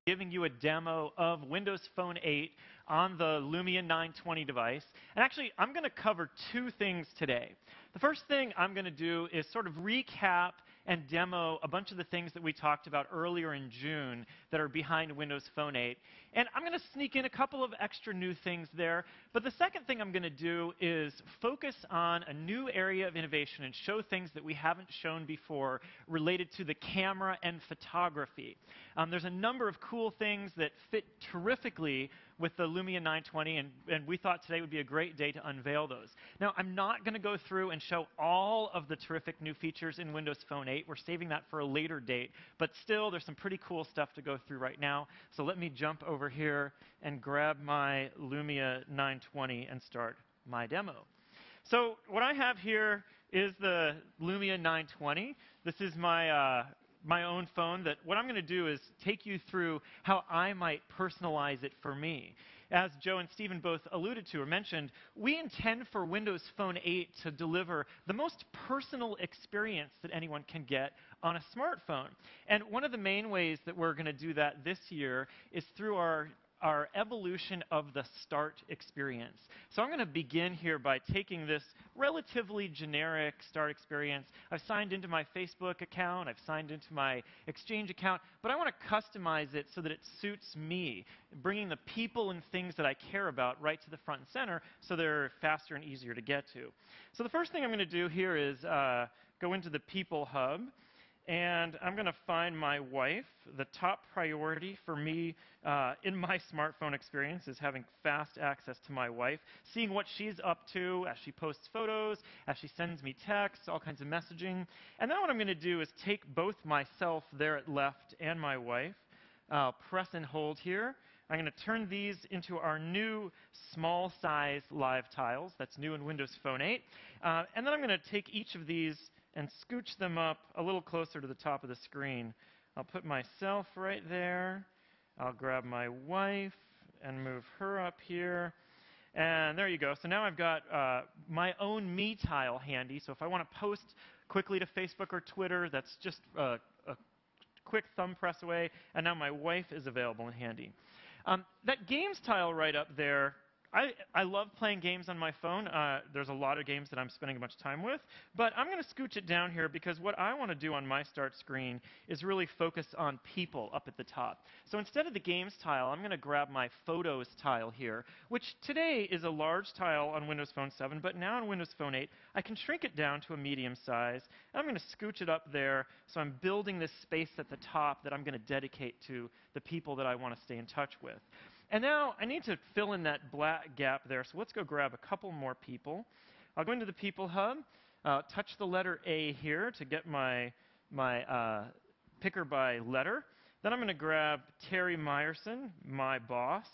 giving you a demo of Windows Phone 8 on the Lumia 920 device. And actually, I'm going to cover two things today. The first thing I'm going to do is sort of recap and demo a bunch of the things that we talked about earlier in June that are behind Windows Phone 8. And I'm going to sneak in a couple of extra new things there. But the second thing I'm going to do is focus on a new area of innovation and show things that we haven't shown before related to the camera and photography. There's a number of cool things that fit terrifically with the Lumia 920, and we thought today would be a great day to unveil those. Now, I'm not going to go through and show all of the terrific new features in Windows Phone 8. We're saving that for a later date, but still, there's some pretty cool stuff to go through right now. So let me jump over here and grab my Lumia 920 and start my demo. So what I have here is the Lumia 920. This is my own phone. That what I'm going to do is take you through how I might personalize it for me. As Joe and Stephen both alluded to or mentioned, we intend for Windows Phone 8 to deliver the most personal experience that anyone can get on a smartphone. And one of the main ways that we're going to do that this year is through our evolution of the Start experience. So I'm going to begin here by taking this relatively generic Start experience. I've signed into my Facebook account, I've signed into my Exchange account, but I want to customize it so that it suits me, bringing the people and things that I care about right to the front and center so they're faster and easier to get to. So the first thing I'm going to do here is go into the People Hub. And I'm going to find my wife. The top priority for me in my smartphone experience is having fast access to my wife, seeing what she's up to as she posts photos, as she sends me texts, all kinds of messaging. And then what I'm going to do is take both myself there at left and my wife. I'll press and hold here. I'm going to turn these into our new small size live tiles. That's new in Windows Phone 8. And then I'm going to take each of these and scooch them up a little closer to the top of the screen. I'll put myself right there. I'll grab my wife and move her up here. And there you go. So now I've got my own me tile handy. So if I want to post quickly to Facebook or Twitter, that's just a quick thumb press away. And now my wife is available and handy. That games tile right up there, I love playing games on my phone. There's a lot of games that I'm spending a bunch of time with. But I'm going to scooch it down here because what I want to do on my start screen is really focus on people up at the top. So instead of the games tile, I'm going to grab my photos tile here, which today is a large tile on Windows Phone 7, but now on Windows Phone 8, I can shrink it down to a medium size. And I'm going to scooch it up there, so I'm building this space at the top that I'm going to dedicate to the people that I want to stay in touch with. And now I need to fill in that black gap there, so let's go grab a couple more people. I'll go into the People Hub, touch the letter A here to get my picker by letter. Then I'm going to grab Terry Meyerson, my boss,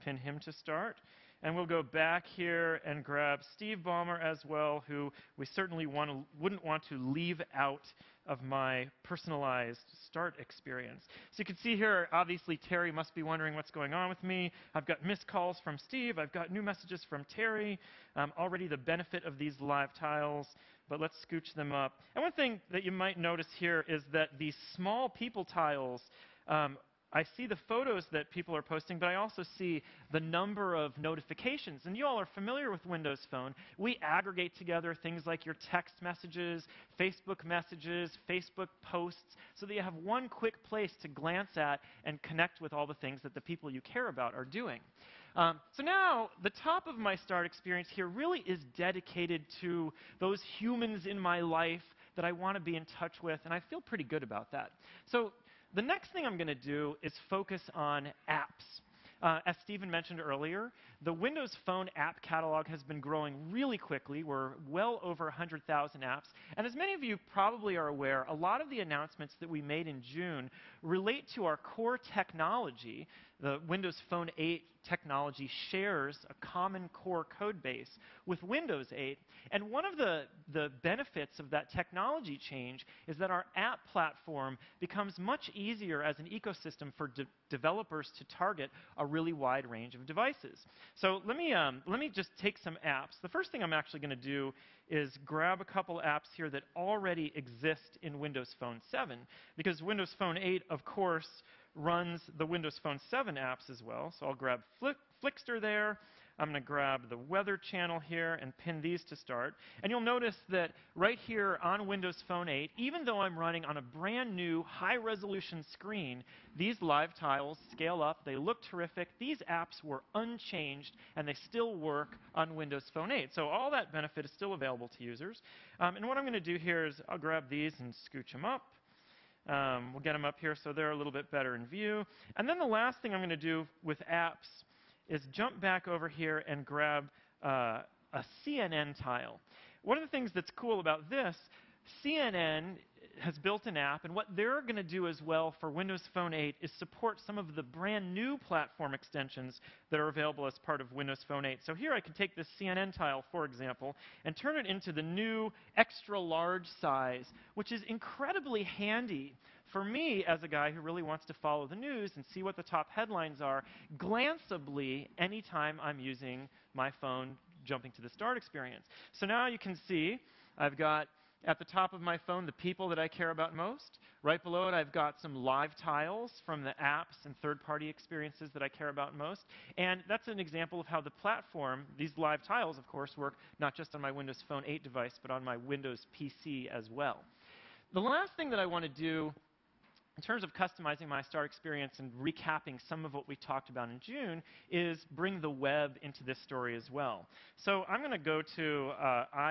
pin him to start. And we'll go back here and grab Steve Ballmer as well, who we certainly wouldn't want to leave out of my personalized start experience. So you can see here, obviously, Terry must be wondering what's going on with me. I've got missed calls from Steve. I've got new messages from Terry. Already the benefit of these live tiles, but let's scooch them up. And one thing that you might notice here is that these small people tiles, I see the photos that people are posting, but I also see the number of notifications. And you all are familiar with Windows Phone. We aggregate together things like your text messages, Facebook messages, Facebook posts, so that you have one quick place to glance at and connect with all the things that the people you care about are doing. So now, the top of my start experience here really is dedicated to those humans in my life that I want to be in touch with, and I feel pretty good about that. So the next thing I'm going to do is focus on apps. As Stephen mentioned earlier, the Windows Phone app catalog has been growing really quickly. We're well over 100,000 apps. And as many of you probably are aware, a lot of the announcements that we made in June relate to our core technology. The Windows Phone 8 technology shares a common core code base with Windows 8. And one of the benefits of that technology change is that our app platform becomes much easier as an ecosystem for developers to target a really wide range of devices. So let me just take some apps. The first thing I'm actually going to do is grab a couple apps here that already exist in Windows Phone 7, because Windows Phone 8, of course, runs the Windows Phone 7 apps as well. So I'll grab Flickster there. I'm going to grab the weather channel here and pin these to start. And you'll notice that right here on Windows Phone 8, even though I'm running on a brand new high-resolution screen, these live tiles scale up. They look terrific. These apps were unchanged, and they still work on Windows Phone 8. So all that benefit is still available to users. And what I'm going to do here is I'll grab these and scooch them up. We'll get them up here so they're a little bit better in view. And then the last thing I'm going to do with apps is jump back over here and grab a CNN tile. One of the things that's cool about this, CNN has built an app, and what they're going to do as well for Windows Phone 8 is support some of the brand new platform extensions that are available as part of Windows Phone 8. So here I can take this CNN tile, for example, and turn it into the new extra large size, which is incredibly handy for me as a guy who really wants to follow the news and see what the top headlines are glanceably anytime I'm using my phone jumping to the start experience. So now you can see I've got at the top of my phone the people that I care about most. Right below it, I've got some live tiles from the apps and third-party experiences that I care about most. And that's an example of how the platform, these live tiles, of course, work not just on my Windows Phone 8 device, but on my Windows PC as well. The last thing that I want to do in terms of customizing my start experience and recapping some of what we talked about in June is bring the web into this story as well. So I'm going to go to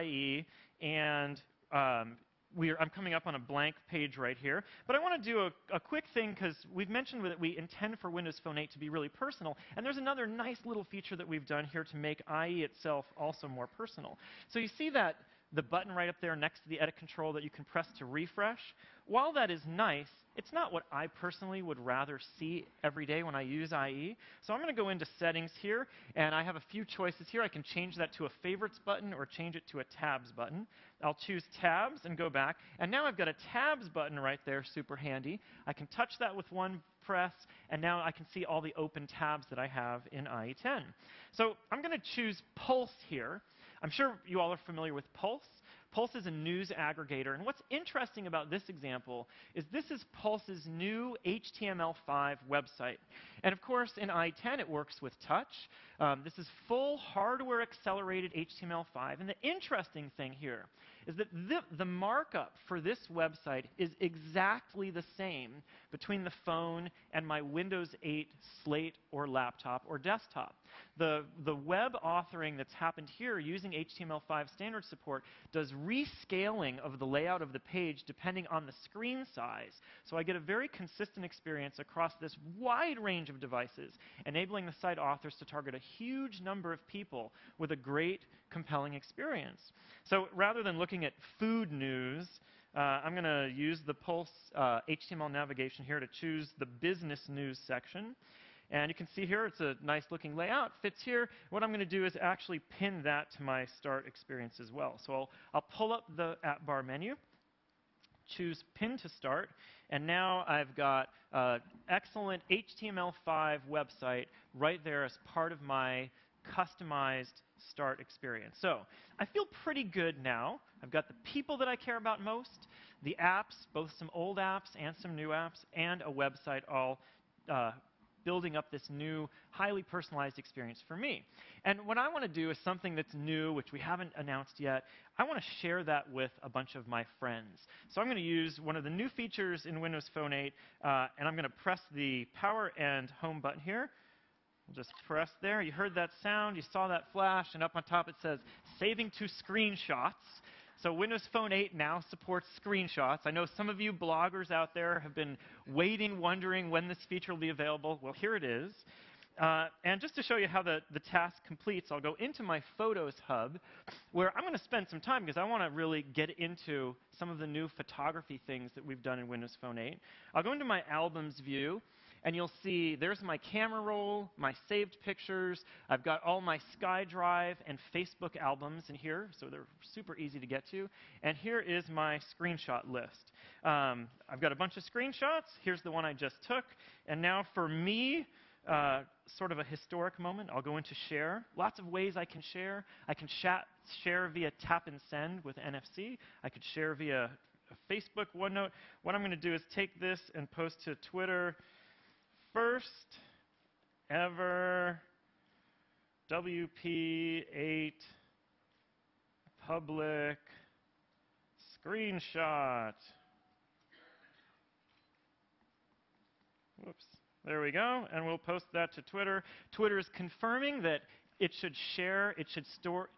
IE, and I'm coming up on a blank page right here. But I want to do a quick thing, because we've mentioned that we intend for Windows Phone 8 to be really personal. And there's another nice little feature that we've done here to make IE itself also more personal. So you see that the button right up there next to the edit control that you can press to refresh? While that is nice, it's not what I personally would rather see every day when I use IE. So I'm going to go into settings here, and I have a few choices here. I can change that to a favorites button or change it to a tabs button. I'll choose tabs and go back, and now I've got a tabs button right there, super handy. I can touch that with one press, and now I can see all the open tabs that I have in IE10. So I'm going to choose Pulse here. I'm sure you all are familiar with Pulse. Pulse is a news aggregator, and what's interesting about this example is this is Pulse's new HTML5 website. And of course, in IE10 it works with touch. This is full hardware-accelerated HTML5, and the interesting thing here is that the markup for this website is exactly the same between the phone and my Windows 8 slate or laptop or desktop. The web authoring that's happened here using HTML5 standard support does rescaling of the layout of the page depending on the screen size. So I get a very consistent experience across this wide range of devices, enabling the site authors to target a huge number of people with a great, compelling experience. So rather than looking at food news, I'm going to use the Pulse HTML navigation here to choose the business news section. And you can see here it's a nice looking layout, fits here. What I'm going to do is actually pin that to my start experience as well. So I'll pull up the app bar menu, choose Pin to Start, and now I've got excellent HTML5 website right there as part of my customized start experience. So I feel pretty good now. I've got the people that I care about most, the apps, both some old apps and some new apps, and a website all building up this new, highly personalized experience for me. And what I want to do is something that's new, which we haven't announced yet. I want to share that with a bunch of my friends. So I'm going to use one of the new features in Windows Phone 8, and I'm going to press the power and home button here. We'll just press there. You heard that sound. You saw that flash. And up on top it says, saving to screenshots. So Windows Phone 8 now supports screenshots. I know some of you bloggers out there have been waiting, wondering when this feature will be available. Well, here it is. And just to show you how the task completes, I'll go into my Photos hub, where I'm going to spend some time because I want to really get into some of the new photography things that we've done in Windows Phone 8. I'll go into my Albums view, and you'll see there's my camera roll, my saved pictures. I've got all my SkyDrive and Facebook albums in here, so they're super easy to get to. And here is my screenshot list. I've got a bunch of screenshots. Here's the one I just took. And now for me, sort of a historic moment, I'll go into Share. Lots of ways I can share. I can share via tap and send with NFC. I could share via Facebook, OneNote. What I'm going to do is take this and post to Twitter, first ever WP8 public screenshot. Whoops. There we go. And we'll post that to Twitter. Twitter is confirming that it should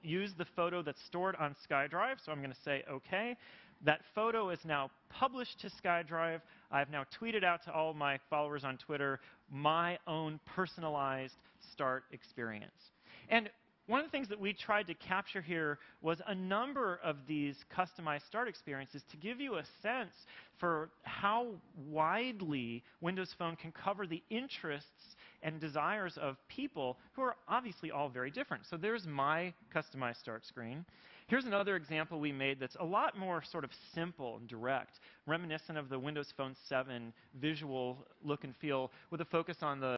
use the photo that's stored on SkyDrive. So I'm going to say OK. That photo is now published to SkyDrive. I've now tweeted out to all my followers on Twitter my own personalized start experience. And one of the things that we tried to capture here was a number of these customized start experiences to give you a sense for how widely Windows Phone can cover the interests and desires of people who are obviously all very different. So there's my customized start screen. Here's another example we made that's a lot more sort of simple and direct, reminiscent of the Windows Phone 7 visual look and feel with a focus on the